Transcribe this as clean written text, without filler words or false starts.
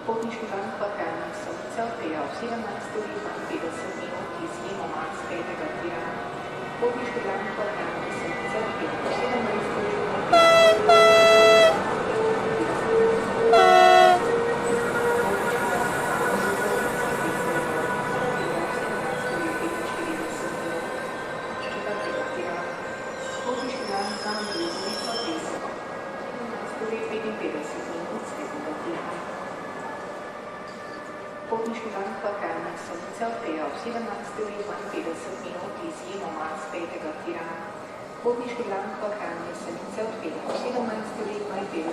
Potniški van Kvartalnik Solica odpeljal 17 uri 52 minut iz Jemoma z 5. tira. Potniški van Kvartalnik Solica odpeljal 17 uri 52 minut. Potniški van Kvartalnik Solica odpeljal 17 uri 52 minut iz Jemoma z 5. tira. Potniški van Kvartalnik Solica odpeljal 17 uri 52